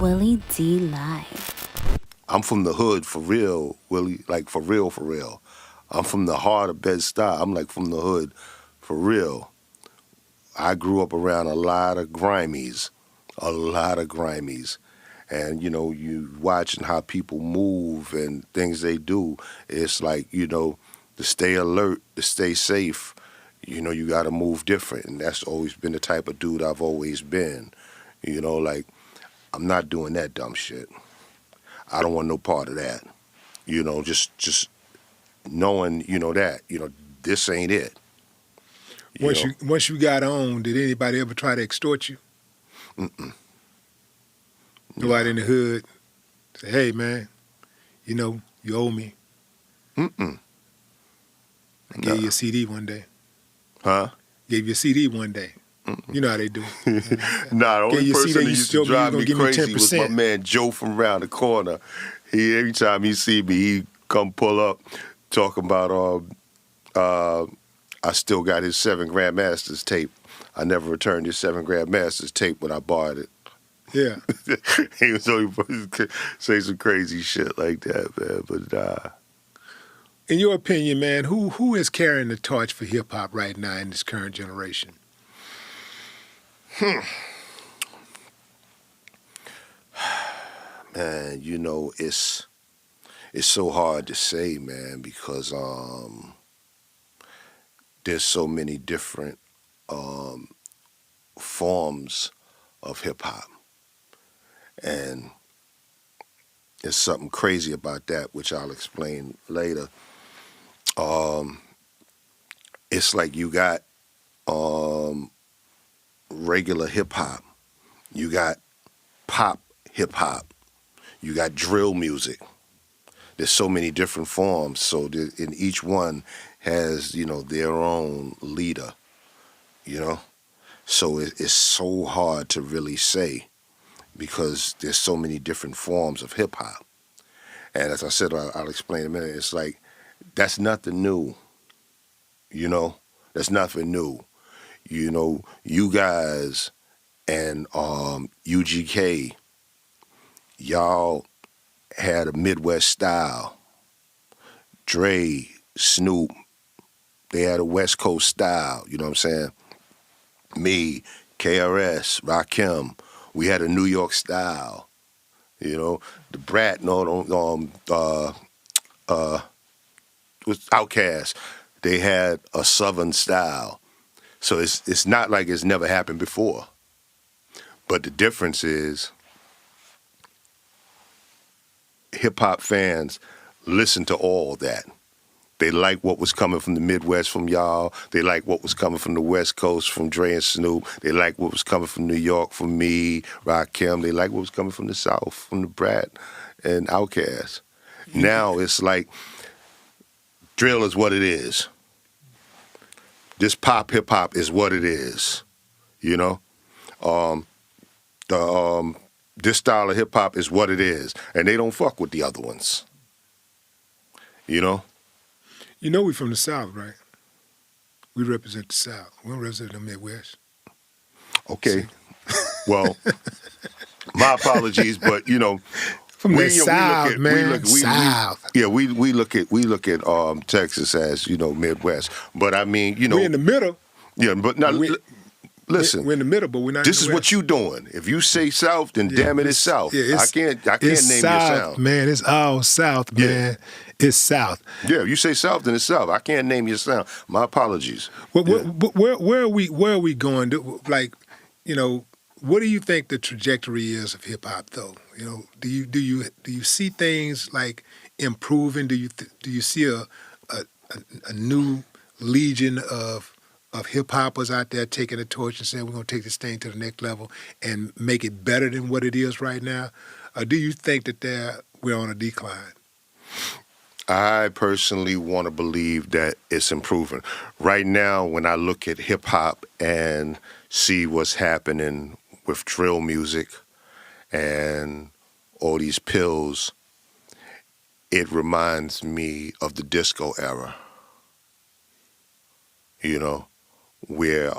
Willie D Live. I'm from the hood for real, Willie, like for real, for real. I'm from the heart of Bed-Stuy. I'm like from the hood for real. I grew up around a lot of grimies. And, you watching how people move and things they do. It's like, to stay alert, to stay safe, you got to move different. And that's always been the type of dude I've always been. Like, I'm not doing that dumb shit. I don't want no part of that. Just knowing, that, this ain't it. Once you got on, did anybody ever try to extort you? Mm-mm. Nobody in the hood say, hey, man, you owe me. Mm-mm. I gave you a CD one day. Huh? Gave you a CD one day. Mm-mm. You know how they do. Nah, the only person that used to drive me crazy was my 10%. man Joe from around the corner. Every time he see me, he come pull up talking about I still got his 7 Grandmasters tape. I never returned his 7 Grandmasters tape when I bought it. Yeah. He was always say some crazy shit like that, man. But in your opinion, man, who is carrying the torch for hip hop right now in this current generation? Man, it's so hard to say, man, because there's so many different forms of hip hop. And there's something crazy about that, which I'll explain later. It's like you got regular hip hop, you got pop hip hop, you got drill music. There's so many different forms, so in each one has their own leader. So it's so hard to really say because there's so many different forms of hip hop. And as I said, I'll explain in a minute. It's like that's nothing new. That's nothing new. You guys and UGK, y'all had a Midwest style. Dre, Snoop, they had a West Coast style. You know what I'm saying? Me, KRS, Rakim, we had a New York style. The Brat, was Outkast. They had a Southern style. So it's not like it's never happened before. But the difference is hip-hop fans listen to all that. They like what was coming from the Midwest from y'all. They like what was coming from the West Coast from Dre and Snoop. They like what was coming from New York from me, Rakim. They like what was coming from the South from the Brat and Outkast. Now it's like drill is what it is. This pop hip hop is what it is. This style of hip hop is what it is, and they don't fuck with the other ones. We from the South, right? We represent the South. We don't represent the Midwest. Okay. Well, my apologies, but from the South, man. South. We look at Texas as Midwest, but I mean we're in the middle. Yeah, but now listen. We're in the middle, but we're not. This in is the West. what you doing. If you say South, then damn it, it's South. Yeah, I can't name South, your sound, man. It's all South, man. Yeah. It's South. Yeah, if you say South, then it's South. I can't name your sound. My apologies. Where are we going? What do you think the trajectory is of hip hop, though? Do you see things like improving? Do you see a new legion of hip hoppers out there taking the torch and saying we're gonna take this thing to the next level and make it better than what it is right now? Or do you think that we're on a decline? I personally want to believe that it's improving. Right now, when I look at hip hop and see what's happening with drill music and all these pills, it reminds me of the disco era. Where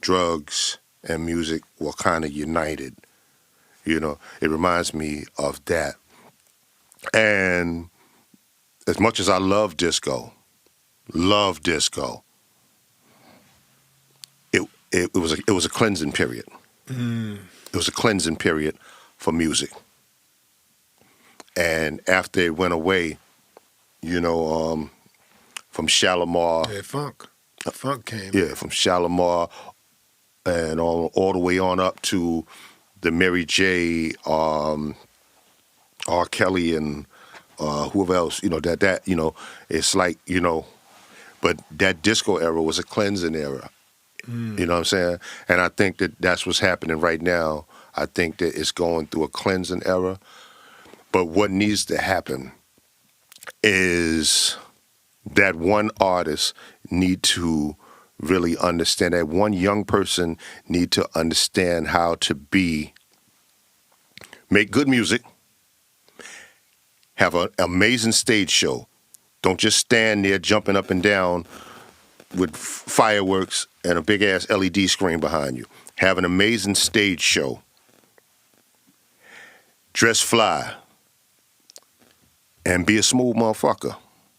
drugs and music were kind of united It reminds me of that. And as much as I love disco, it was a cleansing period. It was a cleansing period for music. And after it went away, from Shalimar, Yeah, funk came. yeah, from Shalimar and all the way on up to the Mary J, R. Kelly, and whoever else, it's like, but that disco era was a cleansing era. You know what I'm saying? And I think that that's what's happening right now. I think that it's going through a cleansing era. But what needs to happen is that one artist need to really understand, that one young person need to understand how to make good music, have an amazing stage show. Don't just stand there jumping up and down with fireworks and a big-ass LED screen behind you. Have an amazing stage show. Dress fly. And be a smooth motherfucker.